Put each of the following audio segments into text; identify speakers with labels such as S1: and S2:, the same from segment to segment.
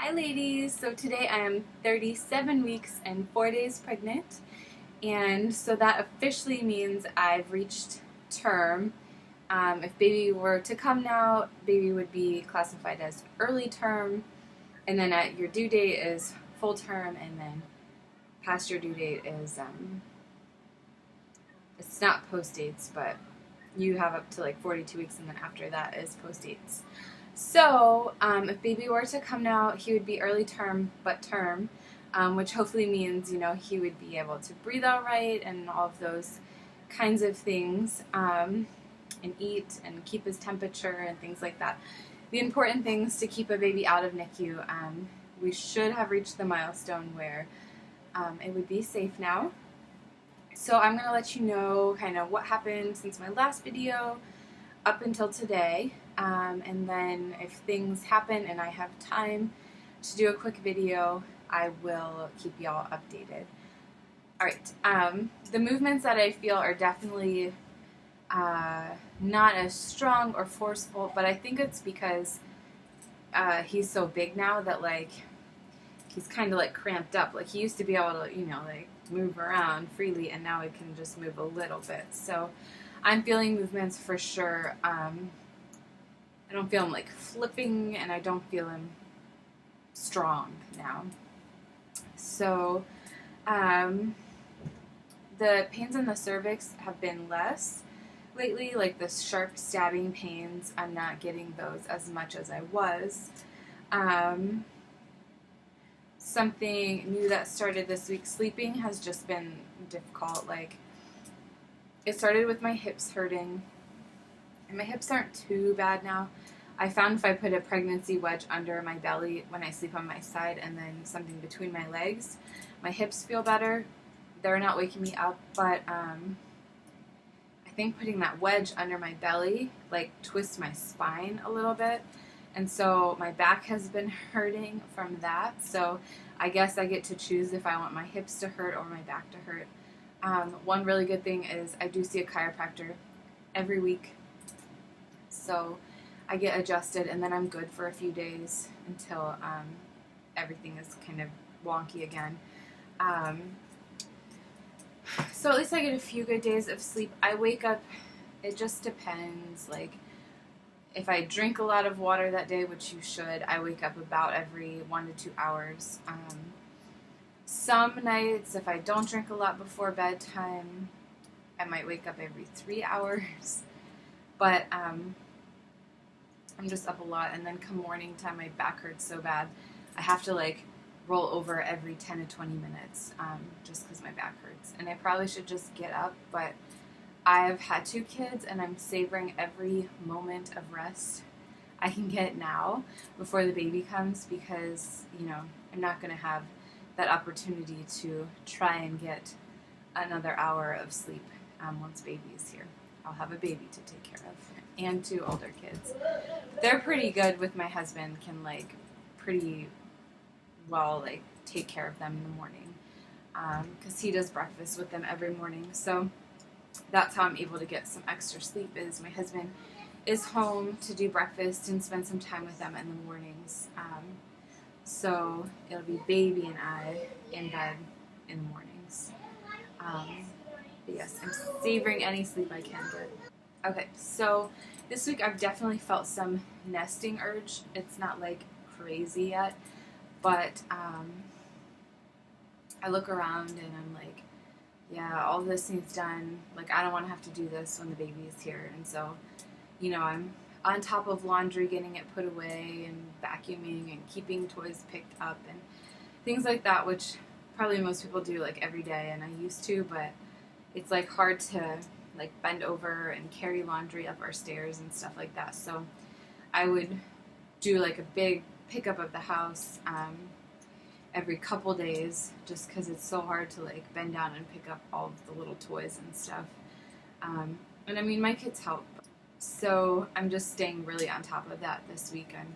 S1: Hi ladies! So today I am 37 weeks and 4 days pregnant, and so that officially means I've reached term. If baby were to come now, baby would be classified as early term, and then at your due date is full term, and then past your due date is, it's not post dates, but you have up to like 42 weeks, and then after that is post dates. So, if baby were to come now, he would be early term, but term, which hopefully means, he would be able to breathe all right and all of those kinds of things, and eat and keep his temperature and things like that. The important things to keep a baby out of NICU, we should have reached the milestone where it would be safe now. So I'm going to let you know kind of what happened since my last video up until today, and then if things happen and I have time to do a quick video, I will keep y'all updated. Alright, the movements that I feel are definitely not as strong or forceful, but I think it's because he's so big now that he's kind of cramped up. He used to be able to, move around freely, and now he can just move a little bit. So I'm feeling movements for sure. I don't feel him flipping, and I don't feel him strong now. So the pains in the cervix have been less lately, the sharp stabbing pains. I'm not getting those as much as I was. Something new that started this week, sleeping has just been difficult. It started with my hips hurting, and my hips aren't too bad now. I found if I put a pregnancy wedge under my belly when I sleep on my side and then something between my legs, my hips feel better. They're not waking me up, but I think putting that wedge under my belly twists my spine a little bit, and so my back has been hurting from that. So I guess I get to choose if I want my hips to hurt or my back to hurt. One really good thing is I do see a chiropractor every week, so I get adjusted, and then I'm good for a few days until everything is kind of wonky again. So at least I get a few good days of sleep. I wake up, it just depends, if I drink a lot of water that day, which you should, I wake up about every 1 to 2 hours. Some nights, if I don't drink a lot before bedtime, I might wake up every 3 hours. But I'm just up a lot, and then come morning time, my back hurts so bad. I have to roll over every 10 to 20 minutes, just because my back hurts. And I probably should just get up, but I've had 2 kids, and I'm savoring every moment of rest I can get now before the baby comes, because, I'm not going to have that opportunity to try and get another hour of sleep once baby is here. I'll have a baby to take care of, and 2 older kids. They're pretty good with my husband, can pretty well take care of them in the morning, because he does breakfast with them every morning. So that's how I'm able to get some extra sleep, is my husband is home to do breakfast and spend some time with them in the mornings. So it'll be baby and I in bed in the mornings. But yes, I'm savoring any sleep I can get. Okay, so this week I've definitely felt some nesting urge. It's not crazy yet, but I look around and I'm yeah, all this needs done. I don't want to have to do this when the baby is here. And so, I'm on top of laundry, getting it put away, and vacuuming, and keeping toys picked up, and things like that, which probably most people do every day, and I used to, but it's hard to bend over and carry laundry up our stairs and stuff like that. So I would do a big pickup of the house every couple days, just because it's so hard to bend down and pick up all of the little toys and stuff. And I mean, my kids help, so I'm just staying really on top of that this week. I'm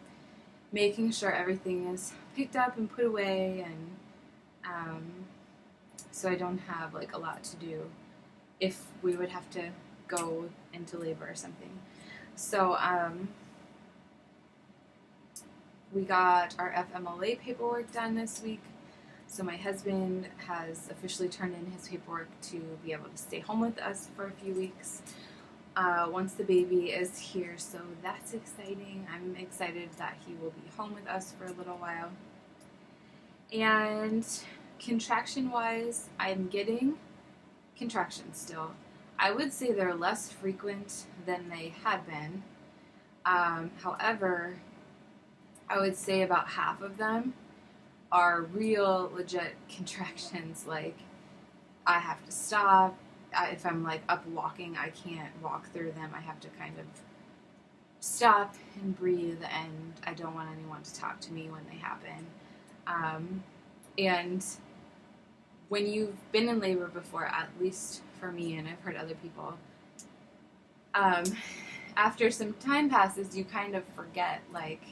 S1: making sure everything is picked up and put away, and so I don't have a lot to do if we would have to go into labor or something. So We got our FMLA paperwork done this week. So my husband has officially turned in his paperwork to be able to stay home with us for a few weeks once the baby is here. So that's exciting. I'm excited that he will be home with us for a little while. And contraction-wise, I'm getting contractions still. I would say they're less frequent than they had been. However, I would say about half of them are real legit contractions. Like, I have to stop. If I'm like up walking, I can't walk through them. I have to kind of stop and breathe, and I don't want anyone to talk to me when they happen. And when you've been in labor before, at least for me, and I've heard other people, after some time passes, you kind of forget, like,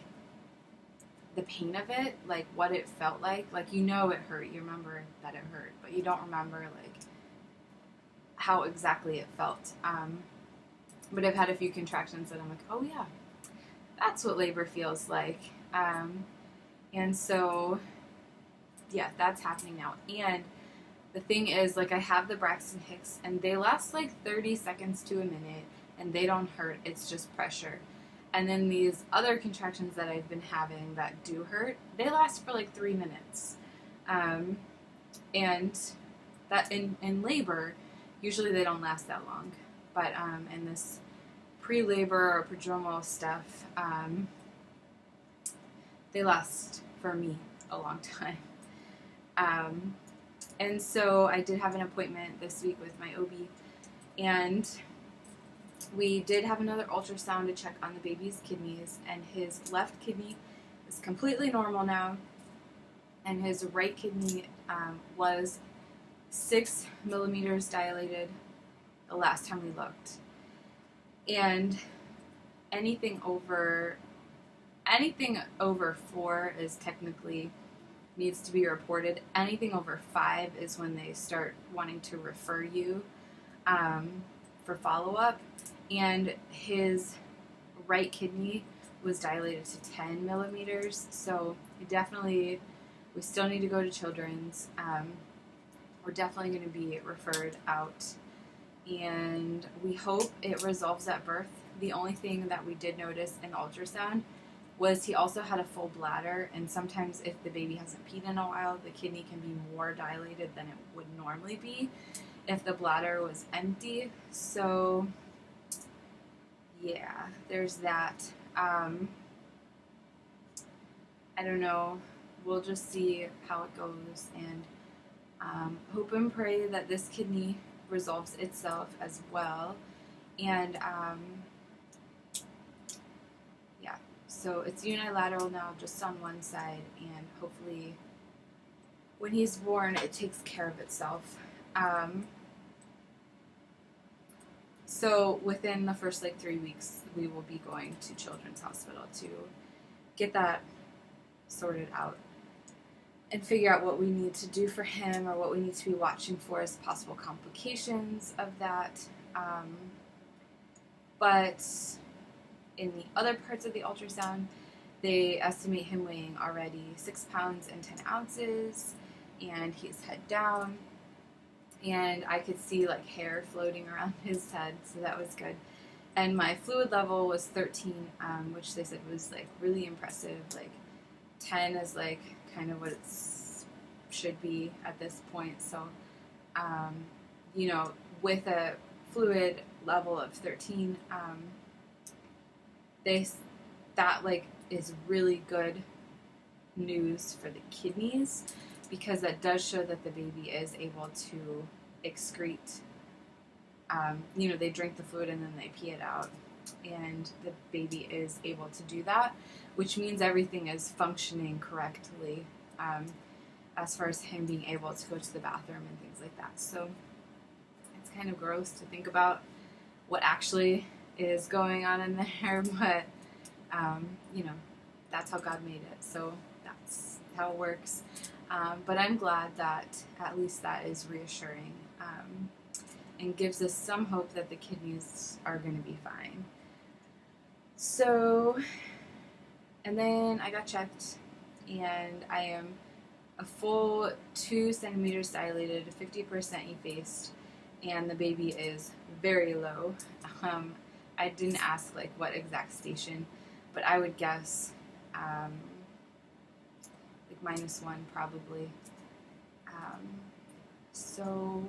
S1: the pain of it, like what it felt like. Like, you know it hurt, you remember that it hurt, but you don't remember, like, how exactly it felt. But I've had a few contractions that I'm like, oh yeah, that's what labor feels like. And so, yeah, that's happening now. And the thing is, like, I have the Braxton Hicks, and they last like 30 seconds to a minute, and they don't hurt, it's just pressure. And then these other contractions that I've been having that do hurt, they last for like 3 minutes. And that in labor, usually they don't last that long. But in this pre-labor or prodromal stuff, they last, for me, a long time. And so I did have an appointment this week with my OB, and we did have another ultrasound to check on the baby's kidneys, and his left kidney is completely normal now, and his right kidney was 6 millimeters dilated the last time we looked. And anything over 4 is technically needs to be reported. Anything over 5 is when they start wanting to refer you for follow-up. And his right kidney was dilated to 10 millimeters, so we still need to go to Children's. We're definitely going to be referred out, and we hope it resolves at birth. The only thing that we did notice in ultrasound was he also had a full bladder, and sometimes if the baby hasn't peed in a while, the kidney can be more dilated than it would normally be if the bladder was empty. So yeah, there's that. I don't know. We'll just see how it goes, and hope and pray that this kidney resolves itself as well. And yeah, so it's unilateral now, just on one side, and hopefully when he's born, it takes care of itself. So within the first 3 weeks, we will be going to Children's Hospital to get that sorted out and figure out what we need to do for him, or what we need to be watching for as possible complications of that. But in the other parts of the ultrasound, they estimate him weighing already 6 pounds and 10 ounces, and he's head down. And I could see hair floating around his head, so that was good. And my fluid level was 13, which they said was really impressive. 10 is kind of what it should be at this point. So, with a fluid level of 13, that is really good news for the kidneys, because that does show that the baby is able to excrete. They drink the fluid and then they pee it out, and the baby is able to do that, which means everything is functioning correctly as far as him being able to go to the bathroom and things like that. So it's kind of gross to think about what actually is going on in there, but that's how God made it, so that's how it works. But I'm glad that at least that is reassuring, and gives us some hope that the kidneys are going to be fine. So And then I got checked, and I am a full 2 centimeters dilated, 50% effaced, and the baby is very low. I didn't ask like what exact station, but I would guess like -1 probably. So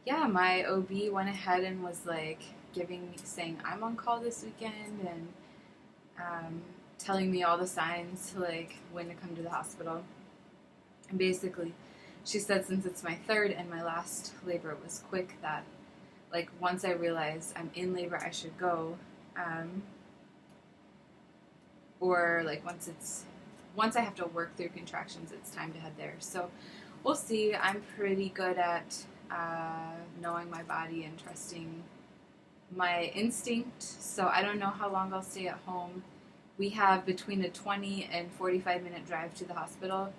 S1: yeah, my OB went ahead and was like saying I'm on call this weekend, and telling me all the signs to like when to come to the hospital. And basically, she said since it's my third and my last labor was quick, that like once I realized I'm in labor, I should go, or like once I have to work through contractions, it's time to head there. So we'll see. I'm pretty good at knowing my body and trusting my instinct. So I don't know how long I'll stay at home. We have between a 20 and 45-minute drive to the hospital.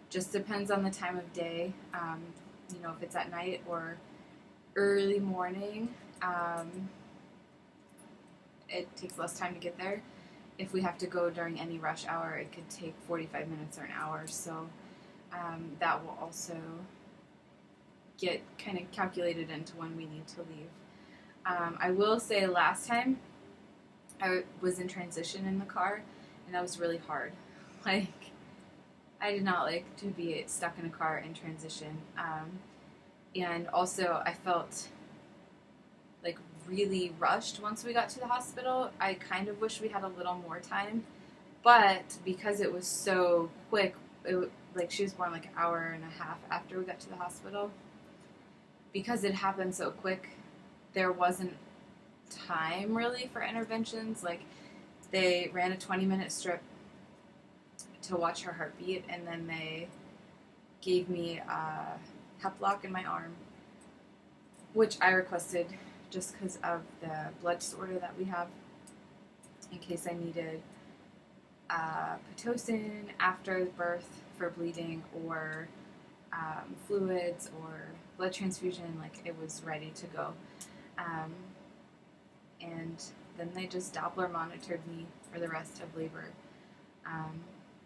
S1: Just depends on the time of day. If it's at night or early morning, it takes less time to get there. If we have to go during any rush hour, it could take 45 minutes or an hour. So that will also get kind of calculated into when we need to leave. I will say last time I was in transition in the car, and that was really hard. Like, I did not like to be stuck in a car in transition. And also, I felt like really rushed once we got to the hospital. I kind of wish we had a little more time, but because it was so quick, like she was born like an hour and a half after we got to the hospital. Because it happened so quick, there wasn't time really for interventions. Like, they ran a 20-minute strip to watch her heartbeat, and then they gave me a hep lock in my arm, which I requested just because of the blood disorder that we have, in case I needed Pitocin after birth for bleeding, or fluids or blood transfusion. Like, it was ready to go. And then they just Doppler monitored me for the rest of labor.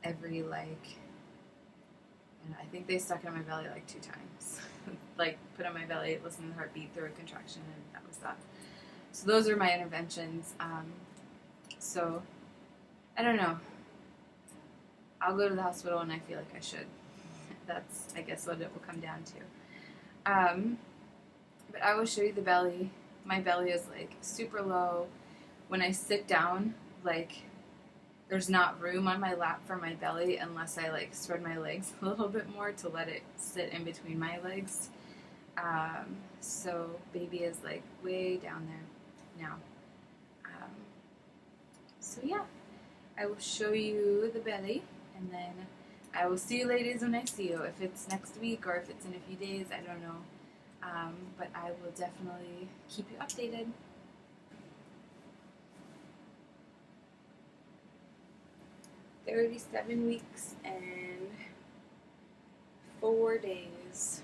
S1: Every and I think they stuck it on my belly like 2 times. Like, put on my belly, listen to the heartbeat through a contraction, and that was that. So those are my interventions. So I don't know. I'll go to the hospital when I feel like I should. That's, I guess, what it will come down to. But I will show you the belly. My belly is like super low. When I sit down, like, there's not room on my lap for my belly unless I like spread my legs a little bit more to let it sit in between my legs. So baby is like way down there now. So yeah, I will show you the belly, and then I will see you ladies when I see you. If it's next week or if it's in a few days, I don't know. But I will definitely keep you updated. 37 weeks and 4 days.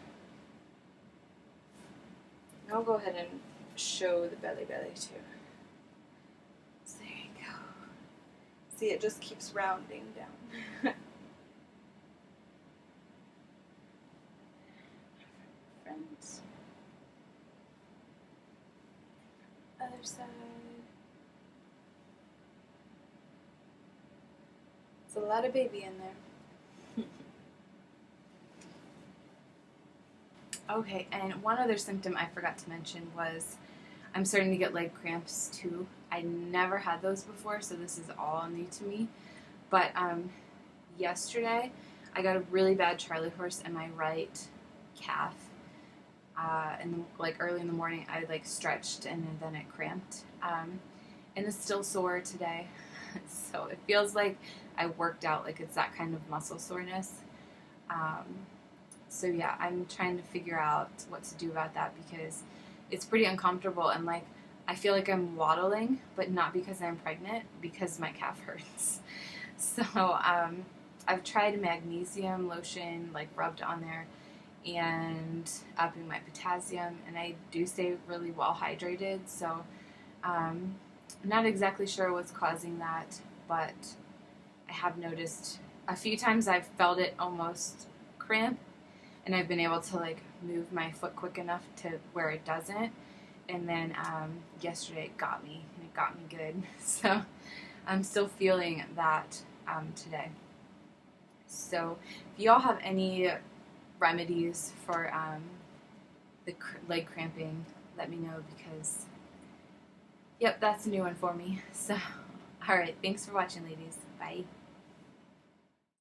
S1: I'll go ahead and show the belly too. So there you go. See, it just keeps rounding down. Front. Other side. It's a lot of baby in there. Okay, and one other symptom I forgot to mention was I'm starting to get leg cramps too. I never had those before, so this is all new to me. But yesterday I got a really bad Charlie horse in my right calf. And like early in the morning, I like stretched and then it cramped. And it's still sore today. So it feels like I worked out, like it's that kind of muscle soreness. So yeah, I'm trying to figure out what to do about that, because it's pretty uncomfortable, and like I feel like I'm waddling, but not because I'm pregnant, because my calf hurts. So I've tried magnesium lotion, like rubbed on there, and upping my potassium, and I do stay really well hydrated. So I'm not exactly sure what's causing that, but I have noticed a few times I've felt it almost cramp, and I've been able to like move my foot quick enough to where it doesn't. And then yesterday it got me, and it got me good. So I'm still feeling that today. So if y'all have any remedies for the leg cramping, let me know, because yep, that's a new one for me. So alright, thanks for watching, ladies. Bye.